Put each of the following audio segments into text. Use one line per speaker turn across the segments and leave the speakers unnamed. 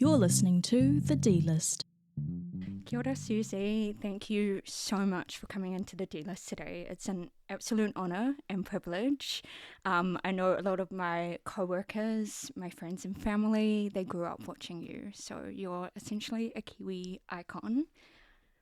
You're listening to The D-List.
Kia ora, Suzy. Thank you so much for coming into the D-List today. It's an absolute honour and privilege. I know a lot of my co-workers, my friends and family, they grew up watching you. So you're essentially a Kiwi icon.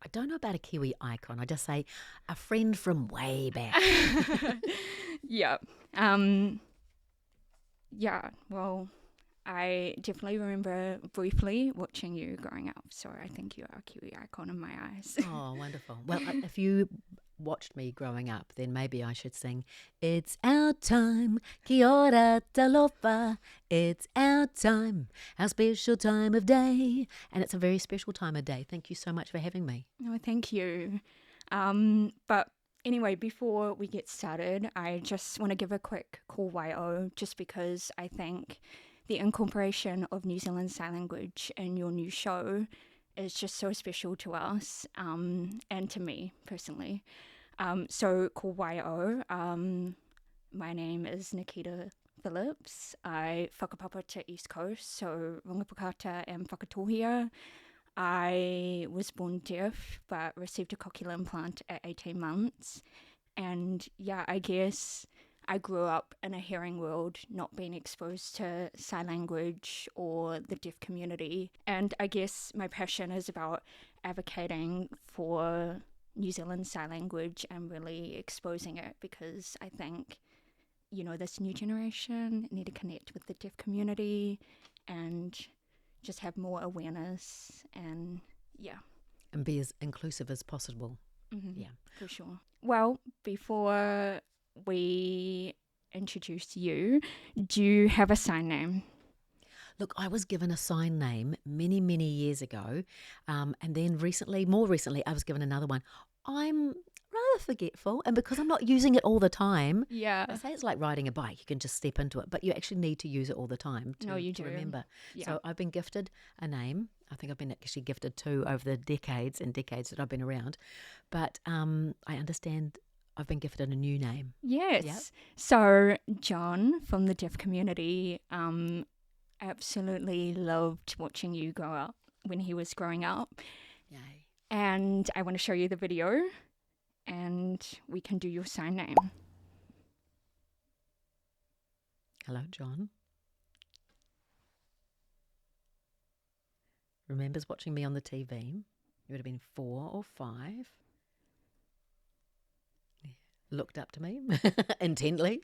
I don't know about a Kiwi icon. I just say a friend from way back.
Yeah. Well, I definitely remember briefly watching you growing up. So I think you are a Kiwi icon in my eyes.
Oh, wonderful. Well, if you watched me growing up, then maybe I should sing, "It's our time, kia ora talofa. It's our time, our special time of day." And it's a very special time of day. Thank you so much for having me.
Oh, thank you. But anyway, before we get started, I just want to give a quick call YO just because I think the incorporation of New Zealand Sign Language in your new show is just so special to us and to me personally. So call YO. My name is Nikita Phillips. I whakapapa to East Coast, so Rongapakata and Whakatohia. I was born deaf but received a cochlear implant at 18 months. And yeah, I guess I grew up in a hearing world, not being exposed to sign language or the deaf community. And I guess my passion is about advocating for New Zealand Sign Language and really exposing it because I think, you know, this new generation need to connect with the deaf community and just have more awareness and
And be as inclusive as possible. Yeah.
for sure. Well, before we introduce you, do you have a sign name?
Look, I was given a sign name many, many years ago. And then more recently, I was given another one. I'm rather forgetful. And because I'm not using it all the time,
Yeah.
I say it's like riding a bike. You can just step into it, but you actually need to use it all the time
No, you
to
do.
remember.
Yeah.
So I've been gifted a name. I think I've been actually gifted two over the decades and decades that I've been around. But I understand I've been gifted a new name.
Yes.
Yep.
So John from the deaf community absolutely loved watching you grow up when he was growing up.
Yay.
And I want to show you the video and we can do your sign name.
Hello, John. Remembers watching me on the TV. You would have been 4 or 5. Yeah. Looked up to me intently.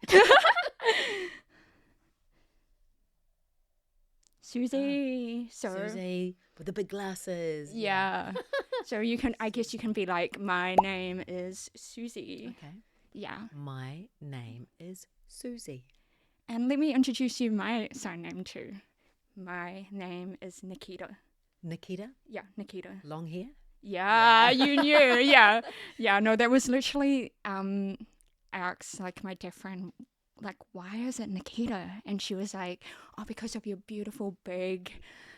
Suzy.
Suzy with the big glasses.
Yeah. So I guess you can be like, my name is Suzy.
Okay.
Yeah.
My name is Suzy.
And let me introduce you my sign name too. My name is Nikita.
Nikita,
Yeah, Nikita.
long hair.
Yeah, you knew. Yeah. Yeah, no, that was literally I asked like my deaf friend, like, why is it Nikita? And she was like, oh, because of your beautiful big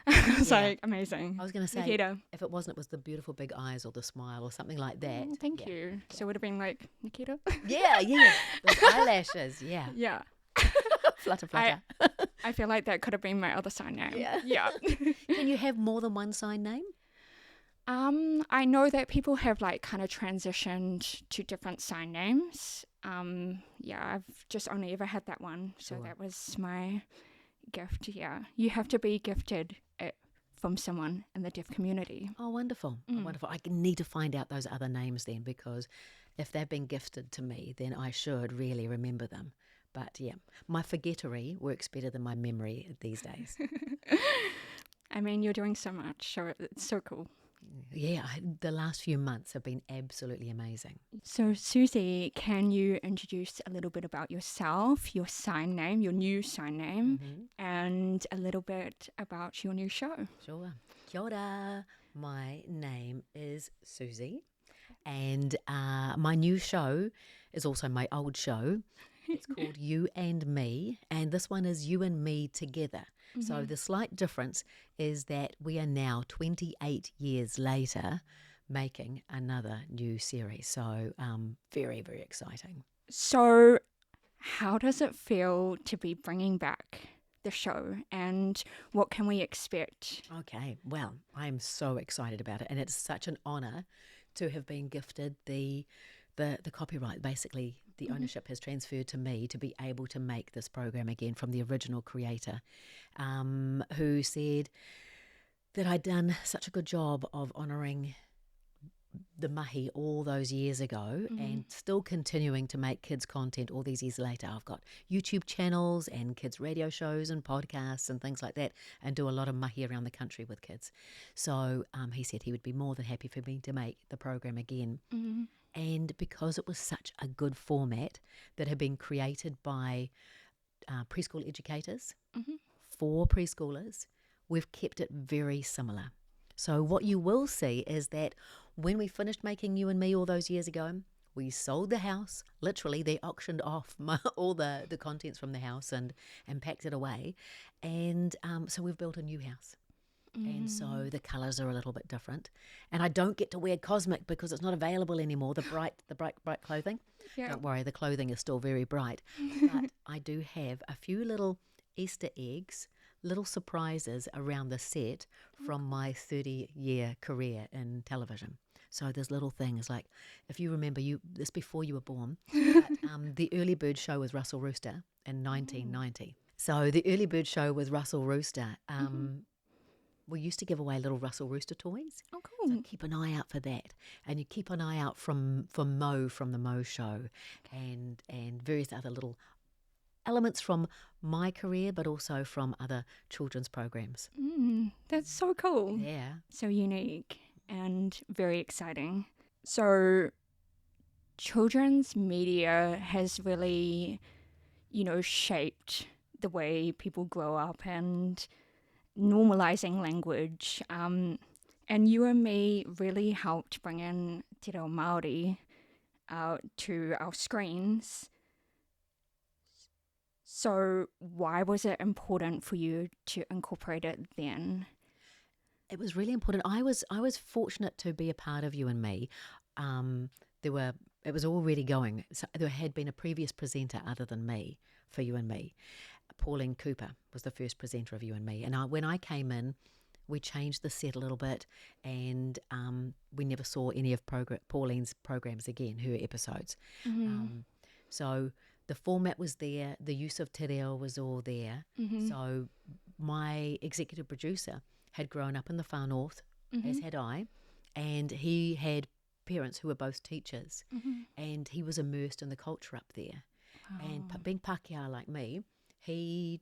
I was
Yeah.
like, amazing.
I was going to say,
Nikita.
if it wasn't, it was the beautiful big eyes or the smile or something like that.
Oh, thank
Yeah.
you. So it would have been like, Nikita?
Yeah. Those eyelashes. Yeah.
Yeah.
Flutter, flutter.
I feel like that could have been my other sign name.
Yeah.
Yeah.
Can you have more than one sign name?
I know that people have like kind of transitioned to different sign names. Yeah, I've just only ever had that one. So
Sure.
that was my gift. Yeah. You have to be gifted from someone in the deaf community.
Oh, wonderful. Oh, wonderful. I need to find out those other names then, because if they've been gifted to me, then I should really remember them. But yeah, my forgettery works better than my memory these days.
I mean, you're doing so much, so it's so cool.
Yeah, the last few months have been absolutely amazing.
So, Suzy, can you introduce a little bit about yourself, your sign name, your new sign name, and a little bit about your new show?
Sure. Kia ora. My name is Suzy, and my new show is also my old show. It's called You and Me, and this one is You and Me Together. So the slight difference is that we are now 28 years later making another new series. So very, very exciting.
So, how does it feel to be bringing back the show, and what can we expect?
Okay, well, I'm so excited about it, and it's such an honour to have been gifted the copyright. Basically, the ownership has transferred to me to be able to make this program again from the original creator, who said that I'd done such a good job of honouring the mahi all those years ago and still continuing to make kids content all these years later. I've got YouTube channels and kids radio shows and podcasts and things like that, and do a lot of mahi around the country with kids. So he said he would be more than happy for me to make the program again. And because it was such a good format that had been created by preschool educators for preschoolers, we've kept it very similar. So what you will see is that when we finished making You and Me all those years ago, we sold the house. Literally, they auctioned off all the contents from the house and packed it away. And so we've built a new house. And so the colours are a little bit different. And I don't get to wear cosmic because it's not available anymore, the bright clothing.
Yeah.
Don't worry, the clothing is still very bright. But I do have a few little Easter eggs, little surprises around the set from my 30-year career in television. So there's little things like, if you remember, this before you were born, but, the Early Bird Show with Russell Rooster in 1990. So the Early Bird Show with Russell Rooster, we used to give away little Russell Rooster toys.
Oh, cool.
So keep an eye out for that. And you keep an eye out for Mo from the Mo Show and various other little elements from my career, but also from other children's programs.
That's so cool.
Yeah.
So unique and very exciting. So children's media has really, shaped the way people grow up and normalizing language. And You and Me really helped bring in Te Reo Māori to our screens. So why was it important for you to incorporate it then?
It was really important. I was fortunate to be a part of You and Me. It was already going. So there had been a previous presenter other than me for You and Me. Pauline Cooper was the first presenter of You and Me. And when I came in, we changed the set a little bit, and we never saw any of Pauline's programs again, her episodes. So the format was there, the use of te reo was all there. So my executive producer had grown up in the far north, as had I, and he had parents who were both teachers, and he was immersed in the culture up there. And being Pākehā like me, he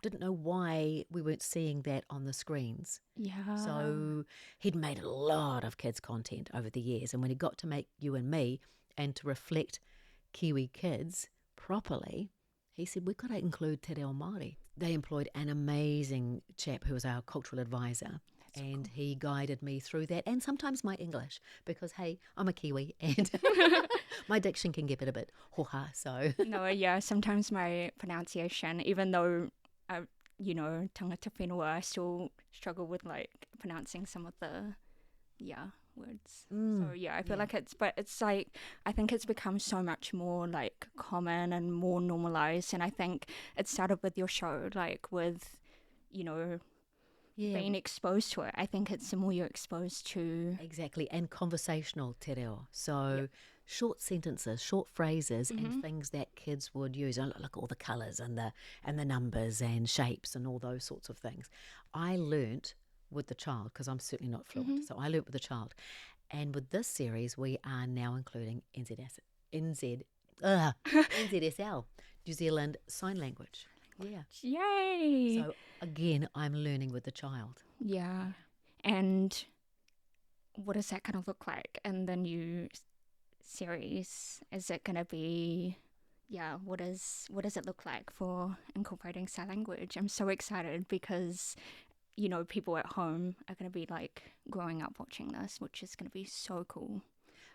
didn't know why we weren't seeing that on the screens.
Yeah.
So he'd made a lot of kids' content over the years, and when he got to make You and Me and to reflect Kiwi kids properly, he said, we've got to include te reo Māori. They employed an amazing chap who was our cultural advisor. And he guided me through that, and sometimes my English, because, hey, I'm a Kiwi, and my diction can get a bit hoha, so.
No, yeah, sometimes my pronunciation, even though, tangata whenua, I still struggle with, pronouncing some of the, words. So, I feel like I think it's become so much more, common and more normalized, and I think it started with your show, with, being exposed to it. I think it's the more you're exposed to.
Exactly, and conversational te reo. So short sentences, short phrases, and things that kids would use. And look, all the colours and the numbers and shapes and all those sorts of things. I learnt with the child, because I'm certainly not fluent, so I learnt with the child. And with this series, we are now including NZSL, New Zealand Sign Language. Yeah.
Yay!
So again, I'm learning with the child.
Yeah. And what does that kind of look like in the new series? Is it going to be, what does it look like for incorporating sign language? I'm so excited because, people at home are going to be growing up watching this, which is going to be so cool.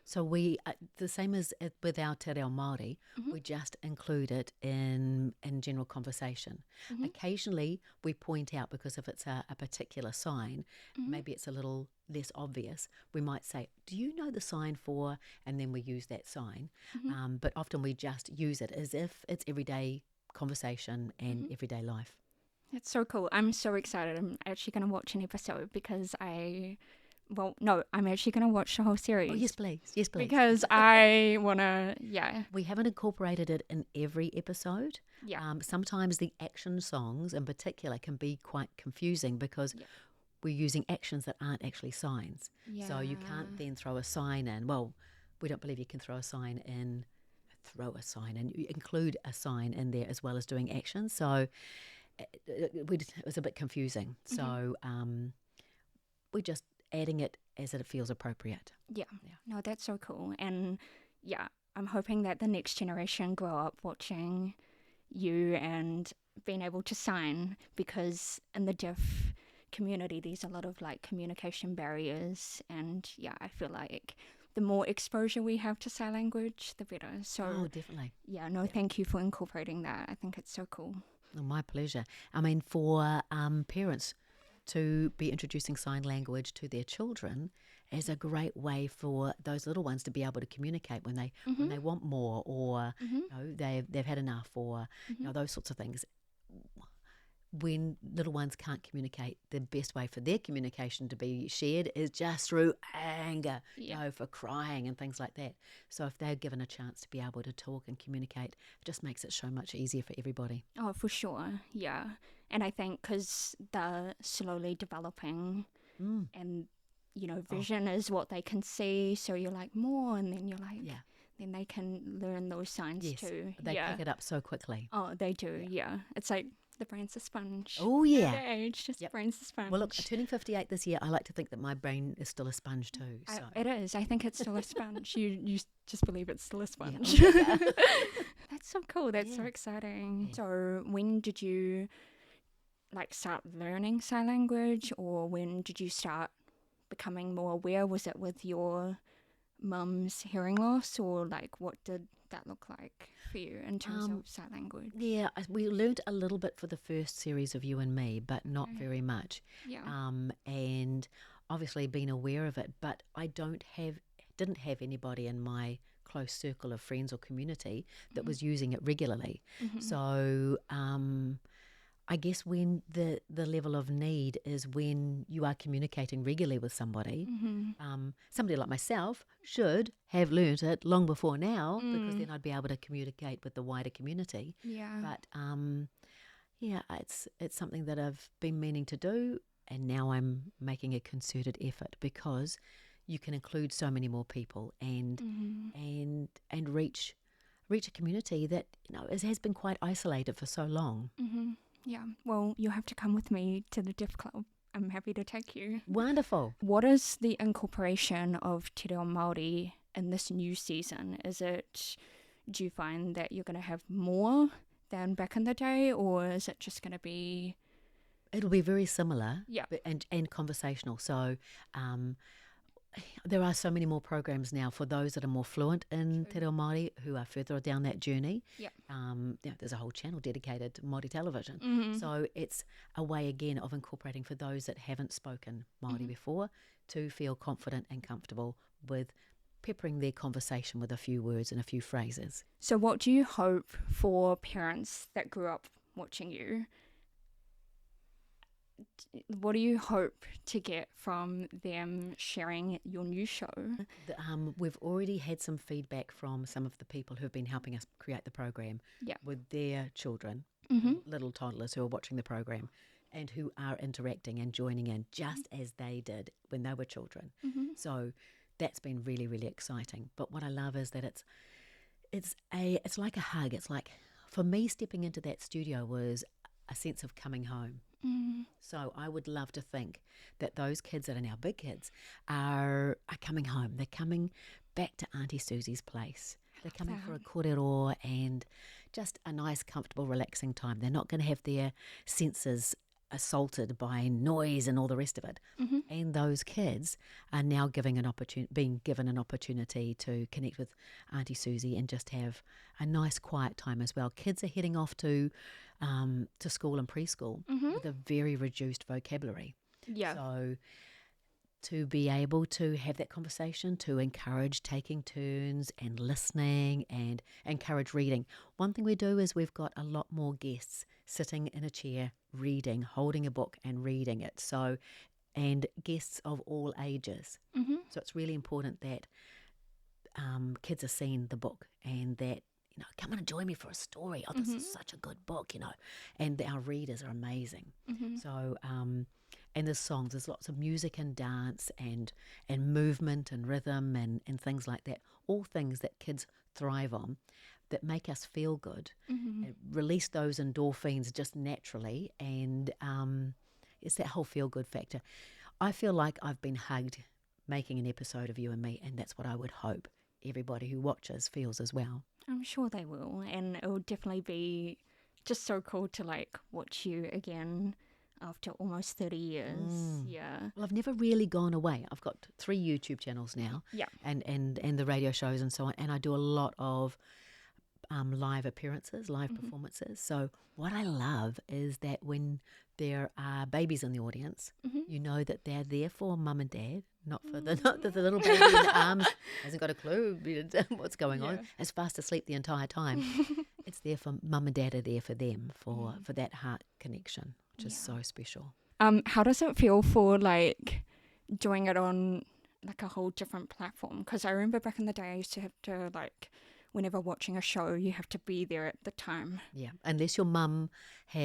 So we, the same as with our te reo Māori, we just include it in general conversation. Occasionally we point out, because if it's a particular sign, maybe it's a little less obvious, we might say, do you know the sign for, and then we use that sign. But often we just use it as if it's everyday conversation and everyday life.
That's so cool. I'm so excited. I'm actually going to watch an episode because I'm actually going to watch the whole series.
Oh, yes, please. Yes, please.
Because I want to, yeah.
We haven't incorporated it in every episode.
Yeah.
Sometimes the action songs in particular can be quite confusing because we're using actions that aren't actually signs.
Yeah.
So you can't then throw a sign in. Well, we don't believe you can throw a sign in. You include a sign in there as well as doing actions. So it was a bit confusing. So we're just adding it as it feels appropriate.
Yeah. No, that's so cool. And yeah, I'm hoping that the next generation grow up watching you and being able to sign, because in the deaf community there's a lot of like communication barriers, and yeah, I feel like the more exposure we have to sign language, the better. So
Definitely.
yeah, no, thank you for incorporating that. I think it's so cool.
Oh, my pleasure. I mean, for parents to be introducing sign language to their children is a great way for those little ones to be able to communicate when they want more, or you know, they've had enough, or you know, those sorts of things. When little ones can't communicate, the best way for their communication to be shared is just through anger, you know, for crying and things like that. So if they're given a chance to be able to talk and communicate, it just makes it so much easier for everybody.
Oh, for sure. Yeah. And I think because they're slowly developing and, you know, vision is what they can see. So you're like more, and then you're like, then they can learn those signs too.
They pick it up so quickly.
Oh, they do. Yeah. It's like the brain's a sponge.
Oh, yeah.
At their age, just brain's a sponge.
Well, look, turning 58 this year, I like to think that my brain is still a sponge too. So.
It is. I think it's still a sponge. You just believe it's still a sponge.
Yeah.
That's so cool. That's so exciting. Yeah. So when did you like start learning sign language, or when did you start becoming more aware? Was it with your mum's hearing loss, or like what did that look like for you in terms of sign language?
Yeah, we learned a little bit for the first series of You and Me, but not very much.
Yeah.
And obviously being aware of it, but I didn't have anybody in my close circle of friends or community that was using it regularly. So I guess when the level of need is when you are communicating regularly with somebody. Somebody like myself should have learnt it long before now, because then I'd be able to communicate with the wider community.
Yeah.
But it's something that I've been meaning to do, and now I'm making a concerted effort, because you can include so many more people and reach a community that, you know, has been quite isolated for so long.
Yeah, well, you'll have to come with me to the Deaf Club. I'm happy to take you.
Wonderful.
What is the incorporation of Te Reo Māori in this new season? Do you find that you're going to have more than back in the day, or is it just going to be...
It'll be very similar,
yeah,
and conversational. So there are so many more programs now for those that are more fluent in Te Reo Māori, who are further down that journey.
Yeah.
There's a whole channel dedicated to Māori television. So it's a way, again, of incorporating for those that haven't spoken Māori before to feel confident and comfortable with peppering their conversation with a few words and a few phrases.
So what do you hope for parents that grew up watching you? What do you hope to get from them sharing your new show?
We've already had some feedback from some of the people who have been helping us create the program with their children, little toddlers who are watching the program and who are interacting and joining in just as they did when they were children. So that's been really, really exciting. But what I love is that it's like a hug. It's like, for me, stepping into that studio was a sense of coming home. So I would love to think that those kids that are now big kids are coming home. They're coming back to Auntie Suzy's place. They're coming for a kōrero and just a nice, comfortable, relaxing time. They're not going to have their senses assaulted by noise and all the rest of it. And those kids are now being given an opportunity to connect with Auntie Suzy and just have a nice, quiet time as well. Kids are heading off to school and preschool with a very reduced vocabulary.
Yeah.
So to be able to have that conversation, to encourage taking turns and listening and encourage reading. One thing we do is we've got a lot more guests sitting in a chair reading, holding a book and reading it. So, and guests of all ages.
Mm-hmm.
So it's really important that kids are seeing the book and that, come on and join me for a story. Oh, this is such a good book, and our readers are amazing.
Mm-hmm.
So, and there's songs, there's lots of music and dance and movement and rhythm and things like that. All things that kids thrive on that make us feel good, and release those endorphins just naturally. And it's that whole feel good factor. I feel like I've been hugged making an episode of You and Me, and that's what I would hope everybody who watches feels as well.
I'm sure they will, and it will definitely be just so cool to watch you again after almost 30 years. Yeah.
Well, I've never really gone away. I've got 3 YouTube channels now,
Yeah.
and the radio shows and so on, and I do a lot of live appearances, live performances. So what I love is that when there are babies in the audience, you know that they're there for mum and dad, not that the little baby in the arms hasn't got a clue what's going on, is fast asleep the entire time. It's there for mum and dad are there for them, for that heart connection, which is so special.
How does it feel for doing it on a whole different platform? Because I remember back in the day I used to have to whenever watching a show, you have to be there at the time.
Yeah, unless your mum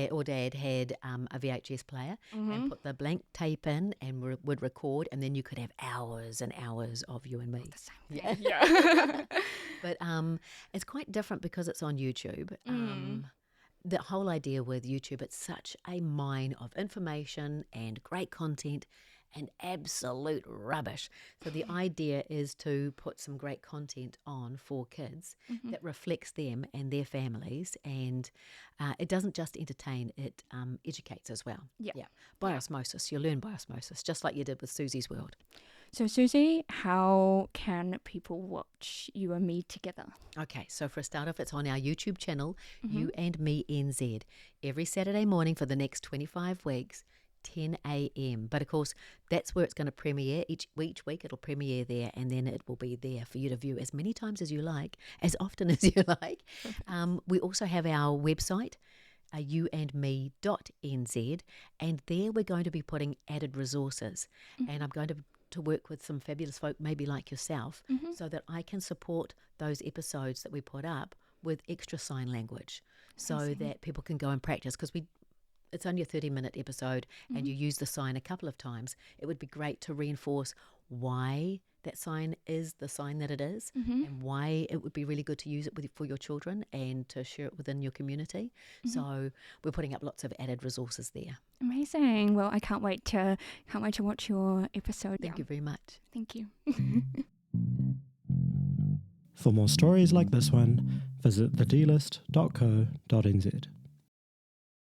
or dad had a VHS player and put the blank tape in and would record, and then you could have hours and hours of You and Me.
The same thing. Yeah.
But it's quite different because it's on YouTube. The whole idea with YouTube, it's such a mine of information and great content and absolute rubbish. So the idea is to put some great content on for kids that reflects them and their families, and it doesn't just entertain, it educates as well.
Yeah.
By osmosis, you learn by osmosis, just like you did with Suzy's World.
So Suzy, how can people watch You and Me together?
Okay, so for a start off, it's on our YouTube channel, You and Me NZ, every Saturday morning for the next 25 weeks. 10 a.m. But of course, that's where it's going to premiere. Each week it'll premiere there, and then it will be there for you to view as many times as you like, as often as you like. We also have our website, youandme.nz, and there we're going to be putting added resources. And I'm going to work with some fabulous folk, maybe like yourself, so that I can support those episodes that we put up with extra sign language, so that people can go and practice, because it's only a 30-minute episode and you use the sign a couple of times. It would be great to reinforce why that sign is the sign that it is, and why it would be really good to use it for your children and to share it within your community. So we're putting up lots of added resources there.
Amazing. Well, I can't wait to watch your episode.
Thank you very much.
Thank you.
For more stories like this one, visit thedlist.co.nz.